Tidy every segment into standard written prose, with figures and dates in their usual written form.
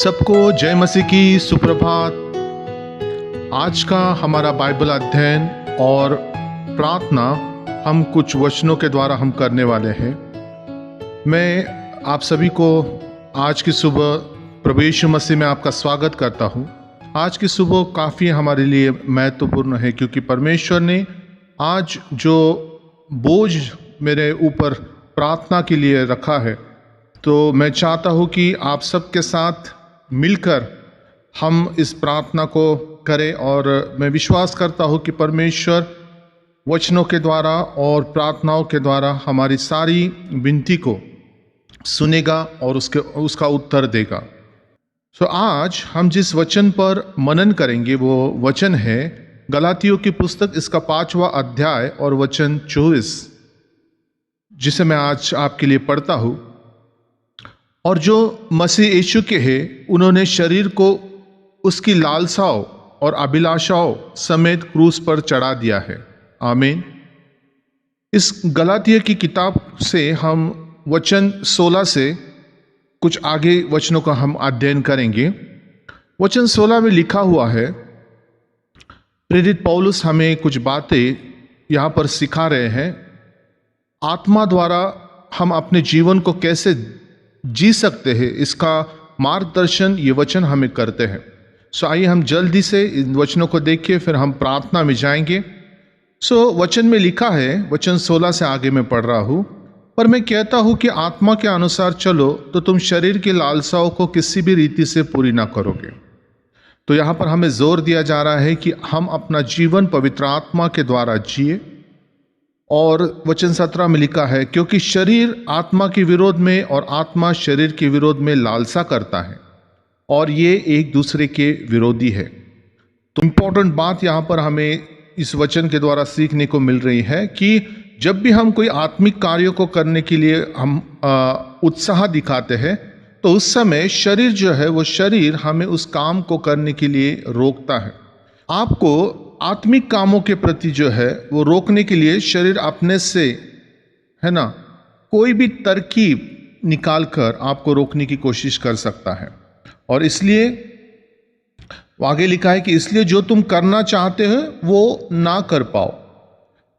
सबको जय मसीह की सुप्रभात। आज का हमारा बाइबल अध्ययन और प्रार्थना हम कुछ वचनों के द्वारा हम करने वाले हैं। मैं आप सभी को आज की सुबह प्रभु यीशु मसीह में आपका स्वागत करता हूं। आज की सुबह काफ़ी हमारे लिए महत्वपूर्ण है क्योंकि परमेश्वर ने आज जो बोझ मेरे ऊपर प्रार्थना के लिए रखा है, तो मैं चाहता हूं कि आप सबके साथ मिलकर हम इस प्रार्थना को करें। और मैं विश्वास करता हूं कि परमेश्वर वचनों के द्वारा और प्रार्थनाओं के द्वारा हमारी सारी विनती को सुनेगा और उसका उत्तर देगा। आज हम जिस वचन पर मनन करेंगे वो वचन है गलातियों की पुस्तक, इसका 5वां अध्याय और वचन 24, जिसे मैं आज आपके लिए पढ़ता हूं। और जो मसीह यीशु के हैं, उन्होंने शरीर को उसकी लालसाओं और अभिलाषाओं समेत क्रूस पर चढ़ा दिया है। आमीन। इस गलातिया की किताब से हम वचन 16 से कुछ आगे वचनों का हम अध्ययन करेंगे। वचन 16 में लिखा हुआ है, प्रेरित पौलुस हमें कुछ बातें यहाँ पर सिखा रहे हैं। आत्मा द्वारा हम अपने जीवन को कैसे जी सकते हैं, इसका मार्गदर्शन ये वचन हमें करते हैं। आइए हम जल्दी से इन वचनों को देखिए, फिर हम प्रार्थना में जाएंगे। वचन में लिखा है, वचन 16 से आगे मैं पढ़ रहा हूँ, पर मैं कहता हूँ कि आत्मा के अनुसार चलो तो तुम शरीर की लालसाओं को किसी भी रीति से पूरी ना करोगे। तो यहाँ पर हमें जोर दिया जा रहा है कि हम अपना जीवन पवित्र आत्मा के द्वारा जिए। और वचन 17 में लिखा है, क्योंकि शरीर आत्मा के विरोध में और आत्मा शरीर के विरोध में लालसा करता है और ये एक दूसरे के विरोधी है। तो इम्पोर्टेंट बात यहाँ पर हमें इस वचन के द्वारा सीखने को मिल रही है कि जब भी हम कोई आत्मिक कार्यों को करने के लिए हम उत्साह दिखाते हैं, तो उस समय शरीर जो है वो शरीर हमें उस काम को करने के लिए रोकता है। आपको आत्मिक कामों के प्रति जो है वो रोकने के लिए शरीर अपने से, है ना, कोई भी तरकीब निकाल कर आपको रोकने की कोशिश कर सकता है। और इसलिए आगे लिखा है कि इसलिए जो तुम करना चाहते हो वो ना कर पाओ।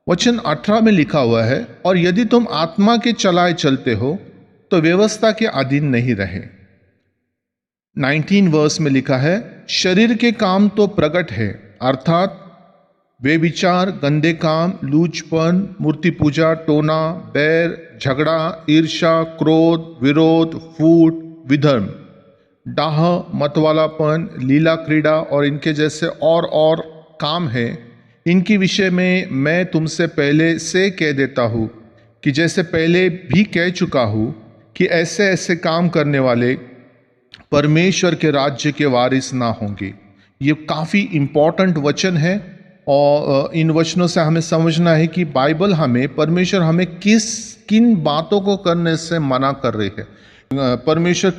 वचन 18 में लिखा हुआ है, और यदि तुम आत्मा के चलाए चलते हो तो व्यवस्था के अधीन नहीं रहे। 19 वर्स में लिखा है, शरीर के काम तो प्रकट है, अर्थात बेविचार, गंदे काम, लूचपन, मूर्ति पूजा, टोना, बैर, झगड़ा, ईर्ष्या, क्रोध, विरोध, फूट, विधर्म, डाह, मतवालापन, लीला क्रीड़ा और इनके जैसे और काम है। इनके विषय में मैं तुमसे पहले से कह देता हूँ कि जैसे पहले भी कह चुका हूँ कि ऐसे ऐसे काम करने वाले परमेश्वर के राज्य के वारिस ना होंगे। ये काफ़ी इम्पॉर्टेंट वचन है और इन वचनों से हमें समझना है कि बाइबल हमें, परमेश्वर हमें किन बातों को करने से मना कर रही है, परमेश्वर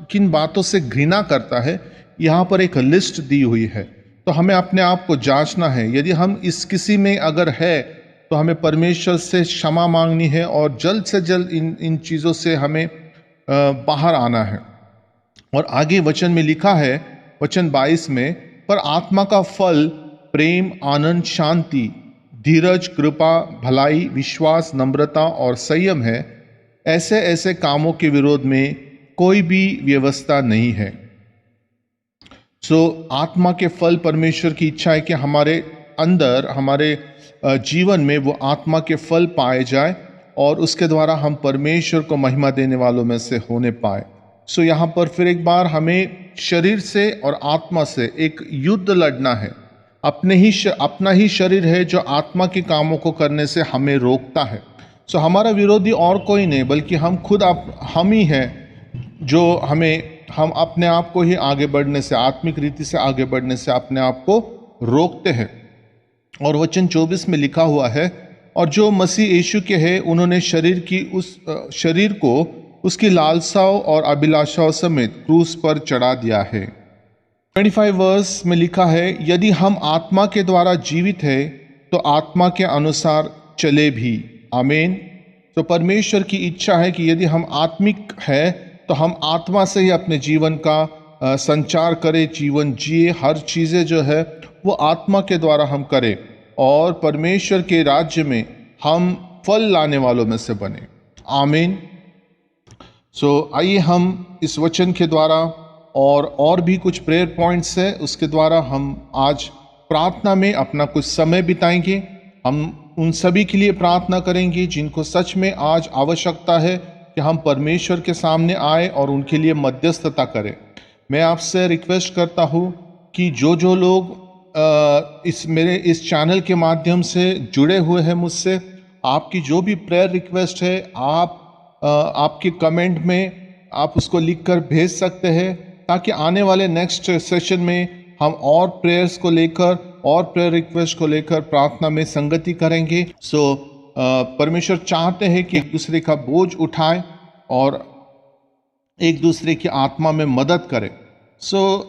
किन बातों से घृणा करता है। यहाँ पर एक लिस्ट दी हुई है, तो हमें अपने आप को जांचना है। यदि हम इस किसी में अगर है तो हमें परमेश्वर से क्षमा मांगनी है और जल्द से जल्द इन चीज़ों से हमें बाहर आना है। और आगे वचन में लिखा है, वचन 22 में, पर आत्मा का फल प्रेम, आनंद, शांति, धीरज, कृपा, भलाई, विश्वास, नम्रता और संयम है। ऐसे ऐसे कामों के विरोध में कोई भी व्यवस्था नहीं है। आत्मा के फल, परमेश्वर की इच्छा है कि हमारे अंदर, हमारे जीवन में वो आत्मा के फल पाए जाए और उसके द्वारा हम परमेश्वर को महिमा देने वालों में से होने पाए। यहाँ पर फिर एक बार हमें शरीर से और आत्मा से एक युद्ध लड़ना है। अपना ही शरीर है जो आत्मा के कामों को करने से हमें रोकता है। हमारा विरोधी और कोई नहीं बल्कि हम ही हैं जो हम अपने आप को ही आगे बढ़ने से, आत्मिक रीति से आगे बढ़ने से अपने आप को रोकते हैं। और वचन 24 में लिखा हुआ है, और जो मसीह यीशु के हैं उन्होंने शरीर को उसकी लालसाओं और अभिलाषाओं समेत क्रूस पर चढ़ा दिया है। 25 वर्स में लिखा है, यदि हम आत्मा के द्वारा जीवित है तो आत्मा के अनुसार चले भी। आमीन। तो परमेश्वर की इच्छा है कि यदि हम आत्मिक है तो हम आत्मा से ही अपने जीवन का संचार करें, जीवन जिए, हर चीज़ें जो है वो आत्मा के द्वारा हम करें और परमेश्वर के राज्य में हम फल लाने वालों में से बने। आमीन। आइए हम इस वचन के द्वारा और भी कुछ प्रेयर पॉइंट्स है उसके द्वारा हम आज प्रार्थना में अपना कुछ समय बिताएंगे। हम उन सभी के लिए प्रार्थना करेंगे जिनको सच में आज आवश्यकता है कि हम परमेश्वर के सामने आए और उनके लिए मध्यस्थता करें। मैं आपसे रिक्वेस्ट करता हूँ कि जो लोग मेरे इस चैनल के माध्यम से जुड़े हुए हैं मुझसे, आपकी जो भी प्रेयर रिक्वेस्ट है आपके कमेंट में आप उसको लिखकर भेज सकते हैं, ताकि आने वाले नेक्स्ट सेशन में हम और प्रेयर्स को लेकर और प्रेयर रिक्वेस्ट को लेकर प्रार्थना में संगति करेंगे। परमेश्वर चाहते हैं कि एक दूसरे का बोझ उठाएं और एक दूसरे की आत्मा में मदद करें।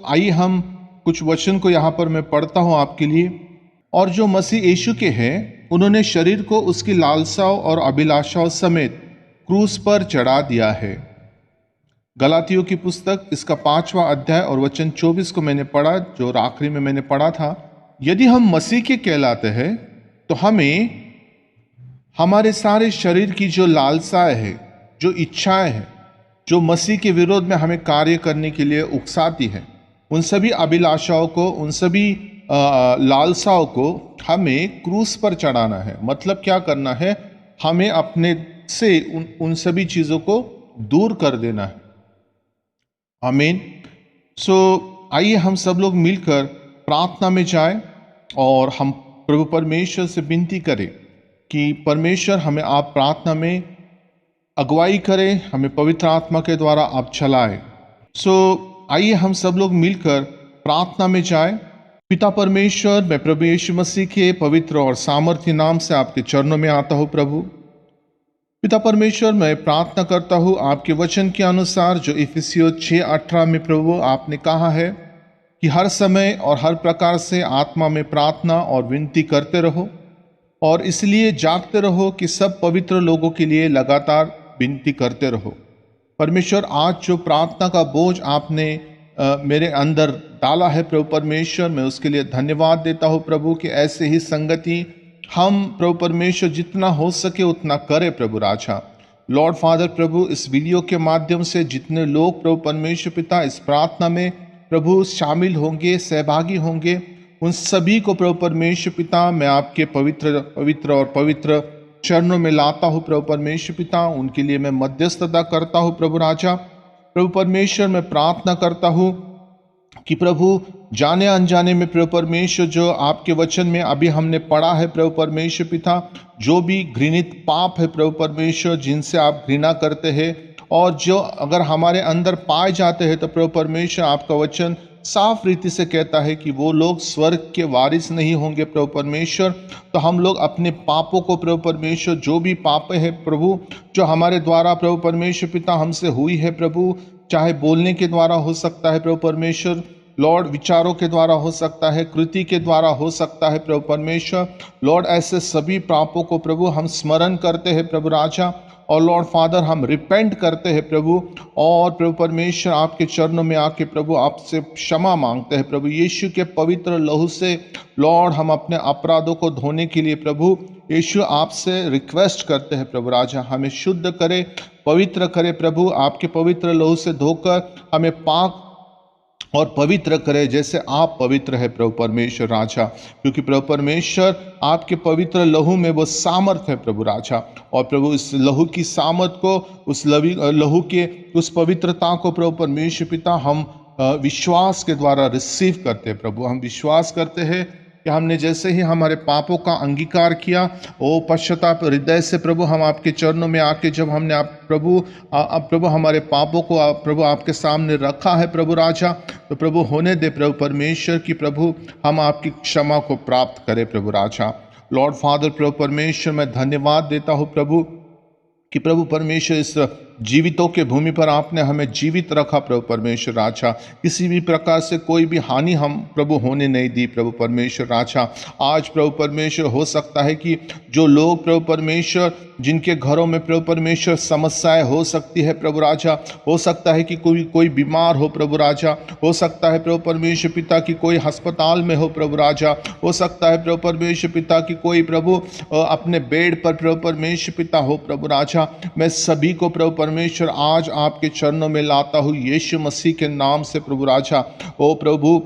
आइए हम कुछ वचन को यहाँ पर मैं पढ़ता हूँ आपके लिए। और जो मसीह यीशु के हैं, उन्होंने शरीर को उसकी लालसाओं और अभिलाषाओं समेत क्रूस पर चढ़ा दिया है। गलातियों की पुस्तक इसका 5वां अध्याय और वचन 24 को मैंने पढ़ा, जो आखिरी में मैंने पढ़ा था। यदि हम मसीह के कहलाते हैं तो हमें हमारे सारे शरीर की जो लालसाएं है, जो इच्छाएं हैं, जो मसीह के विरोध में हमें कार्य करने के लिए उकसाती है, उन सभी अभिलाषाओं को, उन सभी लालसाओं को हमें क्रूस पर चढ़ाना है। मतलब क्या करना है? हमें अपने से उन सभी चीज़ों को दूर कर देना है। आमीन। आइए हम सब लोग मिलकर प्रार्थना में जाएं और हम प्रभु परमेश्वर से विनती करें कि परमेश्वर हमें आप प्रार्थना में अगुवाई करें, हमें पवित्र आत्मा के द्वारा आप चलाएं। आइए हम सब लोग मिलकर प्रार्थना में जाएं। पिता परमेश्वर, मैं प्रभु यीशु मसीह के पवित्र और सामर्थ्य नाम से आपके चरणों में आता हूँ। प्रभु पिता परमेश्वर, मैं प्रार्थना करता हूँ आपके वचन के अनुसार, जो इफिसियों 6:18 में प्रभु आपने कहा है कि हर समय और हर प्रकार से आत्मा में प्रार्थना और विनती करते रहो और इसलिए जागते रहो कि सब पवित्र लोगों के लिए लगातार विनती करते रहो। परमेश्वर, आज जो प्रार्थना का बोझ आपने मेरे अंदर डाला है प्रभु परमेश्वर, मैं उसके लिए धन्यवाद देता हूँ प्रभु कि ऐसे ही संगति हम प्रभु परमेश्वर जितना हो सके उतना करें प्रभु राजा। लॉर्ड फादर प्रभु, इस वीडियो के माध्यम से जितने लोग प्रभु परमेश्वर पिता इस प्रार्थना में प्रभु शामिल होंगे, सहभागी होंगे, उन सभी को प्रभु परमेश्वर पिता मैं आपके पवित्र चरणों में लाता हूँ प्रभु परमेश्वर पिता। उनके लिए मैं मध्यस्थता करता हूँ प्रभु राजा। प्रभु परमेश्वर, मैं प्रार्थना करता हूँ कि प्रभु जाने अनजाने में प्रभु परमेश्वर जो आपके वचन में अभी हमने पढ़ा है प्रभु परमेश्वर पिता, जो भी घृणित पाप है प्रभु परमेश्वर, जिनसे आप घृणा करते हैं और जो अगर हमारे अंदर पाए जाते हैं तो प्रभु परमेश्वर आपका वचन साफ रीति से कहता है कि वो लोग स्वर्ग के वारिस नहीं होंगे प्रभु परमेश्वर। तो हम लोग अपने पापों को प्रभु परमेश्वर, जो भी पाप है प्रभु जो हमारे द्वारा प्रभु परमेश्वर पिता हमसे हुई है प्रभु, चाहे बोलने के द्वारा हो सकता है प्रभु परमेश्वर, लॉर्ड विचारों के द्वारा हो सकता है, कृति के द्वारा हो सकता है प्रभु परमेश्वर। लॉर्ड ऐसे सभी पापों को प्रभु हम स्मरण करते हैं प्रभु राजा, और लॉर्ड फादर हम रिपेंट करते हैं प्रभु, और प्रभु परमेश्वर आपके चरणों में आके प्रभु आपसे क्षमा मांगते हैं प्रभु यीशु के पवित्र लहू से। लॉर्ड हम अपने अपराधों को धोने के लिए प्रभु यीशु आपसे रिक्वेस्ट करते हैं प्रभु राजा, हमें शुद्ध करे, पवित्र करे प्रभु, आपके पवित्र लहू से धोकर हमें पाक और पवित्र करे जैसे आप पवित्र है प्रभु परमेश्वर राजा। क्योंकि प्रभु परमेश्वर आपके पवित्र लहू में वो सामर्थ है प्रभु राजा, और प्रभु इस लहू की सामर्थ को, उस लहू के उस पवित्रता को प्रभु परमेश्वर पिता हम विश्वास के द्वारा रिसीव करते हैं प्रभु। हम विश्वास करते हैं कि हमने जैसे ही हमारे पापों का अंगीकार किया, ओ पश्चाताप हृदय से प्रभु हम आपके चरणों में आके जब हमने आप प्रभु हमारे पापों को प्रभु आपके सामने रखा है प्रभु राजा, तो प्रभु होने दे प्रभु परमेश्वर की प्रभु हम आपकी क्षमा को प्राप्त करें प्रभु राजा। लॉर्ड फादर प्रभु परमेश्वर, मैं धन्यवाद देता हूँ प्रभु कि प्रभु परमेश्वर इस जीवितों के भूमि पर आपने हमें जीवित रखा प्रभु परमेश्वर राजा। किसी भी प्रकार से कोई भी हानि हम प्रभु होने नहीं दी प्रभु परमेश्वर राजा। आज प्रभु परमेश्वर हो सकता है कि जो लोग प्रभु परमेश्वर जिनके घरों में प्रभु परमेश्वर समस्याएं हो सकती है प्रभु राजा, हो सकता है कि कोई कोई बीमार हो प्रभु राजा, हो सकता है प्रभु परमेश्वर पिता की कोई अस्पताल में हो प्रभु राजा, हो सकता है प्रभु परमेश्वर पिता की कोई प्रभु अपने बेड पर प्रभु परमेश्वर पिता हो प्रभु राजा। मैं सभी को प्रभु परमेश्वर आज आपके चरणों में लाता हूँ यीशु मसीह के नाम से प्रभु राजा। ओ प्रभु,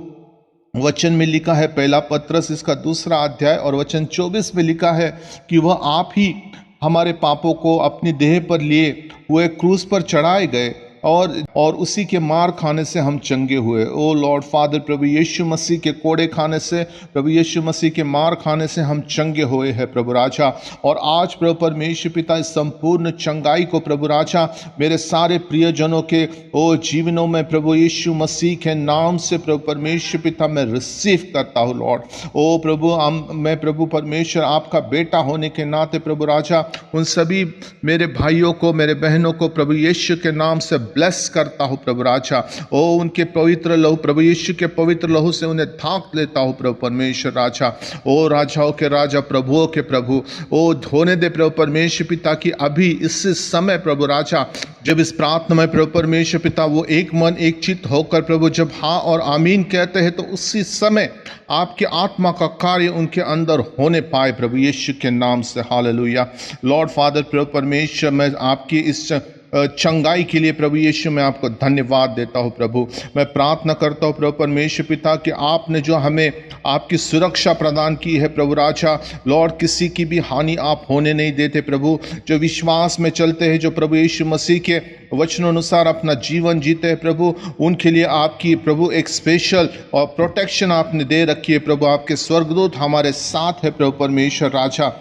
वचन में लिखा है, पहला पत्रस इसका 2 अध्याय और वचन 24 में लिखा है कि वह आप ही हमारे पापों को अपनी देह पर लिए हुए क्रूस पर चढ़ाए गए और उसी के मार खाने से हम चंगे हुए। ओ लॉर्ड फादर, प्रभु यीशु मसीह के कोड़े खाने से, प्रभु यीशु मसीह के मार खाने से हम चंगे हुए हैं प्रभु राजा। और आज प्रभु परमेश्वर पिता इस संपूर्ण चंगाई को प्रभु राजा मेरे सारे प्रियजनों के ओ जीवनों में प्रभु यीशु मसीह के नाम से प्रभु परमेश्वर पिता मैं रिसीव करता हूँ लॉर्ड। ओ प्रभु, मैं प्रभु परमेश्वर आपका बेटा होने के नाते प्रभु राजा उन सभी मेरे भाइयों को, मेरे बहनों को प्रभु यीशु के नाम से ब्लेस करता हूँ प्रभु राजा। ओ उनके पवित्र लहू, प्रभु यीशु के पवित्र लहू से उन्हें ढांक लेता हूँ प्रभु परमेश्वर राजा। ओ राजाओं के राजा, प्रभुओं के प्रभु, ओ धोने दे प्रभु परमेश्वर पिता की अभी इस समय प्रभु राजा, जब इस प्रार्थना में प्रभु परमेश्वर पिता वो एक मन एक चित्त होकर प्रभु जब हाँ और आमीन कहते हैं तो उसी समय आपके आत्मा का कार्य उनके अंदर होने पाए प्रभु यीशु के नाम से। हालेलुया। लॉर्ड फादर, प्रभु परमेश्वर, मैं आपकी इस चंगाई के लिए प्रभु यीशु मैं आपको धन्यवाद देता हूँ प्रभु। मैं प्रार्थना करता हूँ प्रभु परमेश्वर पिता कि आपने जो हमें आपकी सुरक्षा प्रदान की है प्रभु राजा, लॉर्ड किसी की भी हानि आप होने नहीं देते प्रभु। जो विश्वास में चलते हैं, जो प्रभु यीशु मसीह के वचनानुसार अपना जीवन जीते हैं प्रभु, उनके लिए आपकी प्रभु एक स्पेशल और प्रोटेक्शन आपने दे रखी है प्रभु। आपके स्वर्गदूत हमारे साथ है प्रभु परमेश्वर राजा।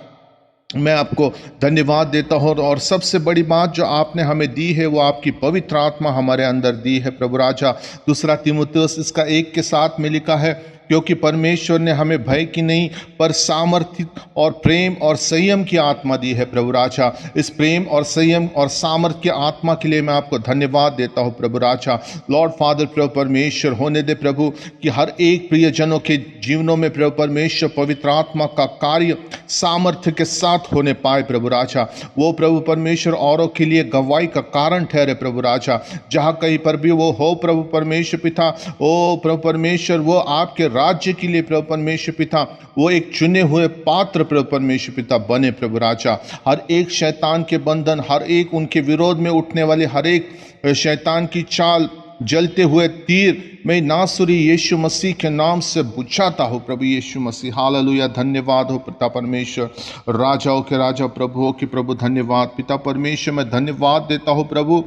मैं आपको धन्यवाद देता हूँ। और सबसे बड़ी बात जो आपने हमें दी है वो आपकी पवित्र आत्मा हमारे अंदर दी है प्रभु राजा। 2 तीमुथियुस इसका 1 के 7 में लिखा है, क्योंकि परमेश्वर ने हमें भय की नहीं पर सामर्थ्य और प्रेम और संयम की आत्मा दी है प्रभु राजा। इस प्रेम और संयम और सामर्थ्य की आत्मा के लिए मैं आपको धन्यवाद देता हूँ प्रभु राजा। लॉर्ड फादर, प्रभु परमेश्वर होने दे प्रभु कि हर एक प्रियजनों के जीवनों में प्रभु परमेश्वर पवित्र आत्मा का कार्य सामर्थ्य के साथ होने पाए प्रभु राजा। वो प्रभु परमेश्वर औरों के लिए गवाही का कारण ठहरे प्रभु राजा। जहाँ कहीं पर भी वो हो प्रभु परमेश्वर पिता, ओ प्रभु परमेश्वर, वो आपके राज्य के लिए प्रभु परमेश्वर पिता वो एक चुने हुए पात्र प्रभु परमेश्वर पिता बने प्रभु राजा। हर एक शैतान के बंधन, हर एक उनके विरोध में उठने वाले हर एक शैतान की चाल, जलते हुए तीर मैं नासुरी यीशु मसीह के नाम से बुझाता हूँ प्रभु यीशु मसीह। हालेलुया। धन्यवाद हो पिता परमेश्वर, राजाओं के राजा, प्रभुओं के प्रभु, धन्यवाद पिता परमेश्वर। मैं धन्यवाद देता हूँ प्रभु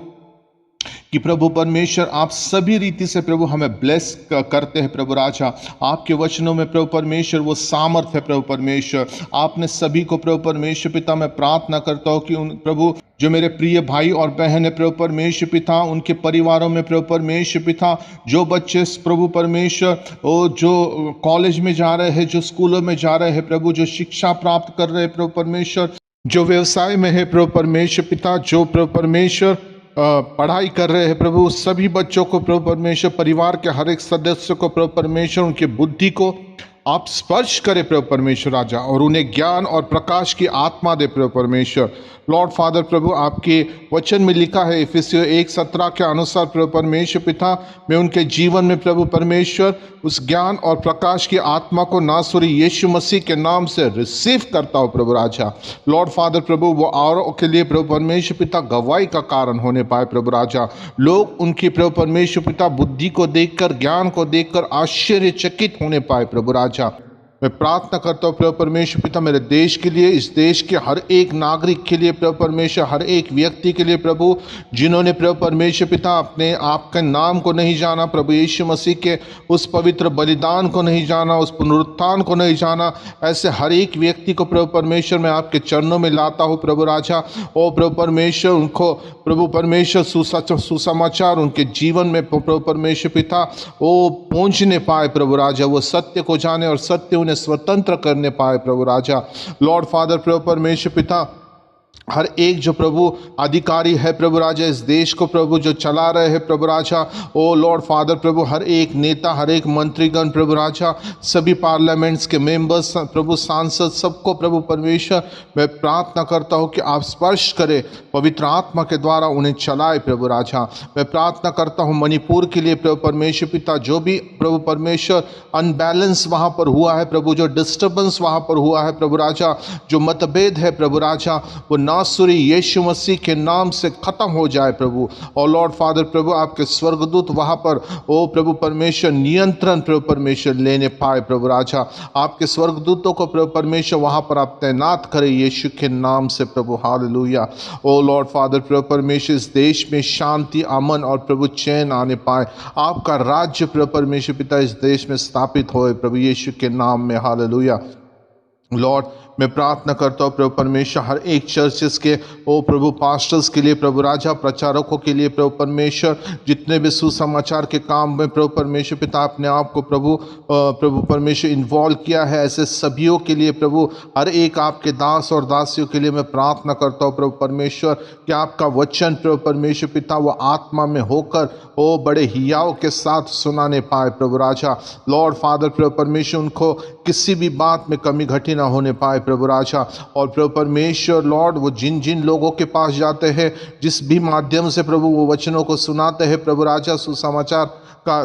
कि प्रभु परमेश्वर आप सभी रीति से प्रभु हमें ब्लेस करते हैं प्रभु राजा। आपके वचनों में प्रभु परमेश्वर वो सामर्थ है प्रभु परमेश्वर। आपने सभी को प्रभु परमेश्वर पिता, मैं प्रार्थना करता हूँ कि उन प्रभु जो मेरे प्रिय भाई और बहन है प्रभु परमेश्वर पिता, उनके परिवारों में प्रभु परमेश्वर पिता, जो बच्चे प्रभु परमेश्वर वो जो कॉलेज में जा रहे हैं, जो स्कूलों में जा रहे हैं प्रभु, जो शिक्षा प्राप्त कर रहे हैं प्रभु परमेश्वर, जो व्यवसाय में है प्रभु परमेश्वर पिता, जो प्रभु परमेश्वर पढ़ाई कर रहे हैं प्रभु, सभी बच्चों को प्रभु परमेश्वर, परिवार के हर एक सदस्य को प्रभु परमेश्वर उनकी बुद्धि को आप स्पर्श करें प्रभु परमेश्वर राजा, और उन्हें ज्ञान और प्रकाश की आत्मा दे प्रभु परमेश्वर। लॉर्ड फादर प्रभु, आपके वचन में लिखा है इफिसियों 1:17 के अनुसार प्रभु परमेश्वर पिता, मैं उनके जीवन में प्रभु परमेश्वर उस ज्ञान और प्रकाश की आत्मा को नासुरी यीशु मसीह के नाम से रिसीव करता हूँ प्रभु राजा। लॉर्ड फादर प्रभु, वो औरों के लिए प्रभु परमेश्वर पिता गवाही का कारण होने पाए प्रभु राजा। लोग उनकी प्रभु परमेश्वर पिता बुद्धि को देखकर, ज्ञान को देखकर आश्चर्यचकित होने पाए प्रभु राजा। मैं प्रार्थना करता हूँ प्रभु परमेश्वर पिता मेरे देश के लिए, इस देश के हर एक नागरिक के लिए प्रभु परमेश्वर, हर एक व्यक्ति के लिए प्रभु, जिन्होंने प्रभु परमेश्वर पिता अपने आपके नाम को नहीं जाना, प्रभु यीशु मसीह के उस पवित्र बलिदान को नहीं जाना, उस पुनरुत्थान को नहीं जाना, ऐसे हर एक व्यक्ति को प्रभु परमेश्वर मैं आपके चरणों में लाता हूँ प्रभु राजा। ओ प्रभु परमेश्वर, उनको प्रभु परमेश्वर सुसमाचार उनके जीवन में प्रभु परमेश्वर पिता ओ पहुँचने पाए प्रभु राजा, वो सत्य को जाने और सत्य उन्हें स्वतंत्र करने पाए प्रभु राजा। लॉर्ड फादर प्रभु परमेश्वर पिता, हर एक जो प्रभु अधिकारी है प्रभु राजा, इस देश को प्रभु जो चला रहे हैं प्रभु राजा, ओ लॉर्ड फादर प्रभु, हर एक नेता, हर एक मंत्रीगण प्रभु राजा, सभी पार्लियामेंट्स के मेंबर्स प्रभु, सांसद, सबको प्रभु परमेश्वर मैं प्रार्थना करता हूँ कि आप स्पर्श करें, पवित्र आत्मा के द्वारा उन्हें चलाए प्रभु राजा। मैं प्रार्थना करता हूँ मणिपुर के लिए प्रभु परमेश्वर पिता, जो भी प्रभु परमेश्वर अनबैलेंस वहाँ पर हुआ है प्रभु, जो डिस्टर्बेंस वहाँ पर हुआ है प्रभु राजा, जो मतभेद है प्रभु राजा, वो नासुरी यीशु मसीह के नाम से खत्म हो जाए प्रभु। और लॉर्ड फादर प्रभु, आपके स्वर्गदूत वहाँ पर ओ प्रभु परमेश्वर नियंत्रण प्रभु परमेश्वर लेने पाए प्रभु राजा। आपके स्वर्गदूतों को प्रभु परमेश्वर वहाँ पर आप तैनात करें यीशु के नाम से प्रभु। हालेलुया। ओ लॉर्ड फादर प्रभु परमेश्वर, इस देश में शांति, अमन और प्रभु चैन आने पाए। आपका राज्य प्रभु परमेश्वर पिता इस देश में स्थापित होए प्रभु यीशु के नाम में। हालेलुया। लॉर्ड, मैं प्रार्थना करता हूँ प्रभु परमेश्वर, हर एक चर्चेस के ओ प्रभु पास्टर्स के लिए प्रभु राजा, प्रचारकों के लिए प्रभु परमेश्वर, जितने भी सुसमाचार के काम में प्रभु परमेश्वर पिता अपने आप को प्रभु परमेश्वर इन्वॉल्व किया है, ऐसे सभीयों के लिए प्रभु, हर एक आपके दास और दासियों के लिए मैं प्रार्थना करता हूँ प्रभु परमेश्वर कि आपका वचन प्रभु परमेश्वर पिता वो आत्मा में होकर ओ बड़े हियाव के साथ सुनाने पाए प्रभु राजा। लॉर्ड फादर प्रभु परमेश्वर, उनको किसी भी बात में कमी घटी ना होने पाए प्रभु राजा। और प्रभु परमेश्वर लॉर्ड, वो जिन जिन लोगों के पास जाते हैं, जिस भी माध्यम से प्रभु वो वचनों को सुनाते हैं प्रभु राजा,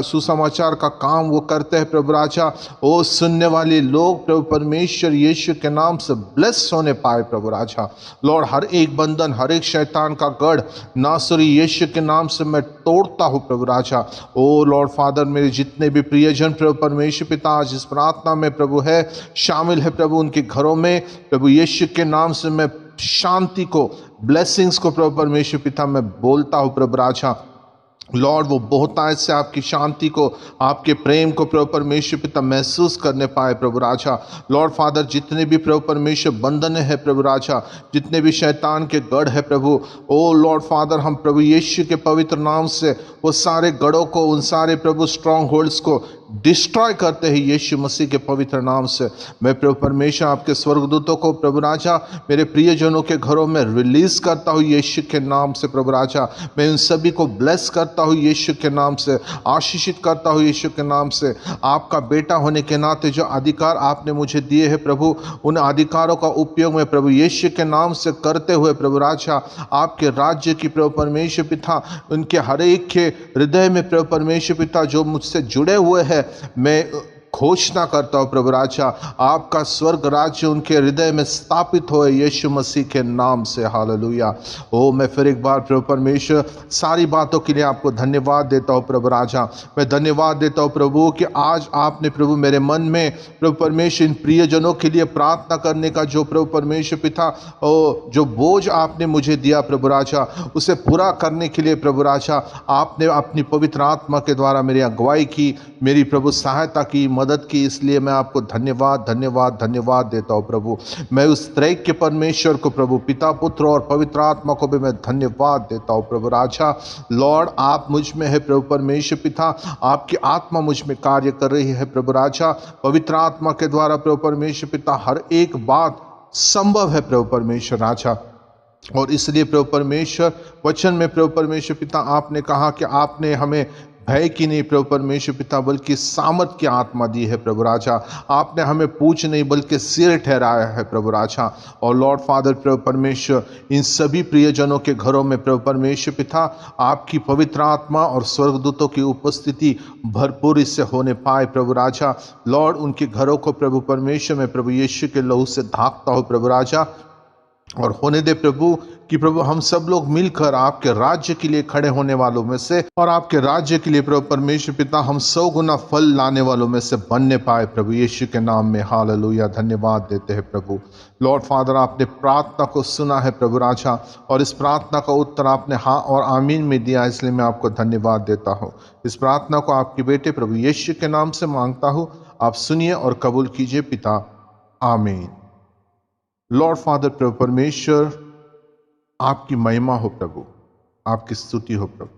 सुसमाचार का काम वो करते हैं प्रभु राजा, वो सुनने वाले लोग प्रभु परमेश्वर यीशु के नाम से ब्लेस होने पाए प्रभु राजा। लॉर्ड, हर एक बंधन, हर एक शैतान का गढ़ नासरी यीशु के नाम से मैं तोड़ता हूँ प्रभु राजा। ओ लॉर्ड फादर, मेरे जितने भी प्रियजन प्रभु परमेश्वर पिता आज इस प्रार्थना में प्रभु है शामिल है प्रभु, उनके घरों में प्रभु यीशु के नाम से मैं शांति को, ब्लेसिंग्स को प्रभु परमेश्वर पिता मैं बोलता हूँ प्रभु राजा। लॉर्ड, वो बहुतायत से आपकी शांति को, आपके प्रेम को प्रभु परमेश्वर पिता महसूस करने पाए प्रभु राजा। लॉर्ड फादर, जितने भी प्रभु परमेश्वर बंधन है प्रभु राजा, जितने भी शैतान के गढ़ है प्रभु, ओ लॉर्ड फादर, हम प्रभु यीशु के पवित्र नाम से वो सारे गढ़ों को, उन सारे प्रभु स्ट्रॉन्ग होल्ड्स को डिस्ट्रॉय करते हैं यीशु मसीह के पवित्र नाम से। मैं प्रभु परमेश्वर आपके स्वर्गदूतों को प्रभु राजा मेरे प्रियजनों के घरों में रिलीज करता हूँ यीशु के नाम से प्रभु राजा। मैं उन सभी को ब्लेस करता हूँ यीशु के नाम से, आशीषित करता हूँ यीशु के नाम से। आपका बेटा होने के नाते जो अधिकार आपने मुझे दिए हैं प्रभु, उन अधिकारों का उपयोग मैं प्रभु यीशु के नाम से करते हुए प्रभु राजा, आपके राज्य की प्रभु परमेश्वर पिता, उनके हर एक के हृदय में प्रभु परमेश्वर पिता जो मुझसे जुड़े हुए हैं, मैं घोषणा करता हूँ प्रभु राजा, आपका स्वर्ग राज्य उनके हृदय में स्थापित हो यीशु मसीह के नाम से। हालेलुया। ओ मैं फिर एक बार प्रभु परमेश्वर सारी बातों के लिए आपको धन्यवाद देता हूँ प्रभु राजा। मैं धन्यवाद देता हूँ प्रभु कि आज आपने प्रभु मेरे मन में प्रभु परमेश्वर इन प्रियजनों के लिए प्रार्थना करने का जो प्रभु परमेश्वर पिता जो बोझ आपने मुझे दिया प्रभु राजा, उसे पूरा करने के लिए प्रभु राजा आपने अपनी पवित्र आत्मा के द्वारा मेरी अगुवाई की, मेरी प्रभु सहायता की, मदद की। इसलिए मैं आपको धन्यवाद धन्यवाद धन्यवाद देता हूँ प्रभु। मैं उस त्रैक्य परमेश्वर को प्रभु, पिता, पुत्र और पवित्र आत्मा को भी मैं धन्यवाद देता हूँ प्रभु राजा। लॉर्ड, आप मुझ में है प्रभु परमेश्वर पिता, आपकी आत्मा मुझ में कार्य कर रही है प्रभु राजा। पवित्र आत्मा के द्वारा प्रभु परमेश्वर पिता हर एक बात संभव है प्रभु परमेश्वर राजा। और इसलिए प्रभु परमेश्वर वचन में प्रभु परमेश्वर पिता आपने कहा कि आपने हमें भय की नहीं प्रभु परमेश्वर पिता बल्कि सामर्थ की आत्मा दी है प्रभु राजा। आपने हमें पूछ नहीं बल्कि सिर ठहराया है प्रभु राजा। और लॉर्ड फादर प्रभु परमेश्वर, इन सभी प्रियजनों के घरों में प्रभु परमेश्वर पिता आपकी पवित्र आत्मा और स्वर्गदूतों की उपस्थिति भरपूर इससे होने पाए प्रभु राजा। लॉर्ड, उनके घरों को प्रभु परमेश्वर में प्रभु यीशु के लहू से ढांकता हो प्रभु राजा। और होने दे प्रभु कि प्रभु हम सब लोग मिलकर आपके राज्य के लिए खड़े होने वालों में से, और आपके राज्य के लिए प्रभु परमेश्वर पिता हम 100 गुना फल लाने वालों में से बनने पाए प्रभु यीशु के नाम में। हालेलुया। धन्यवाद देते हैं प्रभु। लॉर्ड फादर, आपने प्रार्थना को सुना है प्रभु राजा, और इस प्रार्थना का उत्तर आपने हाँ और आमीन में दिया, इसलिए मैं आपको धन्यवाद देता हूँ। इस प्रार्थना को आपके बेटे प्रभु यीशु के नाम से मांगता हूँ, आप सुनिए और कबूल कीजिए पिता, आमीन। लॉर्ड फादर प्रभु परमेश्वर, आपकी महिमा हो प्रभु, आपकी स्तुति हो प्रभु।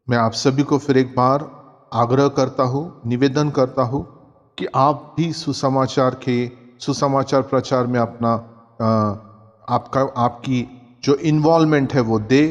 मैं आप सभी को फिर एक बार आग्रह करता हूँ, निवेदन करता हूँ कि आप भी सुसमाचार प्रचार में अपना आपकी जो इन्वॉल्वमेंट है वो दे,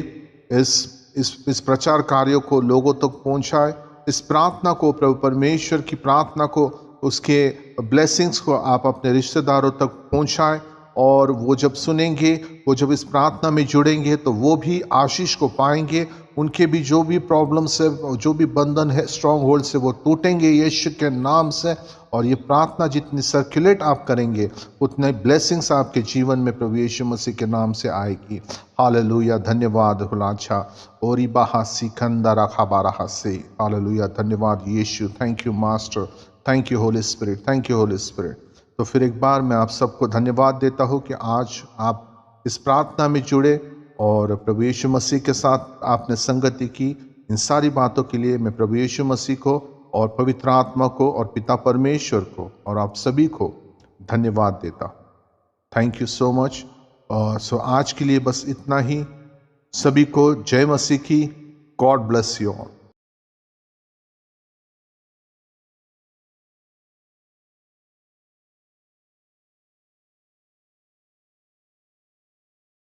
इस प्रचार कार्यों को लोगों तक पहुंचाए। इस प्रार्थना को, प्रभु परमेश्वर की प्रार्थना को, उसके ब्लेसिंग्स को आप अपने रिश्तेदारों तक पहुंचाए, और वो जब सुनेंगे, वो जब इस प्रार्थना में जुड़ेंगे तो वो भी आशीष को पाएंगे। उनके भी जो भी प्रॉब्लम्स है, जो भी बंधन है, स्ट्रॉन्ग होल्ड से, वो टूटेंगे यीशु के नाम से। और ये प्रार्थना जितनी सर्कुलेट आप करेंगे, उतने ब्लेसिंग्स आपके जीवन में प्रभु यीशु मसीह के नाम से आएगी। हालेलुया, धन्यवाद हुलाचा ओरी बाहासी खंदारा खबारा से। हालेलुया, धन्यवाद यीशु। Thank you master, thank you holy spirit, thank you holy spirit. तो फिर एक बार मैं आप सबको धन्यवाद देता हूँ कि आज आप इस प्रार्थना में जुड़े और प्रभु यीशु मसीह के साथ आपने संगति की। इन सारी बातों के लिए मैं प्रभु यीशु मसीह को और पवित्र आत्मा को और पिता परमेश्वर को और आप सभी को धन्यवाद देता हूँ। Thank you so much. So आज के लिए बस इतना ही। सभी को जय मसीह की। God bless you all.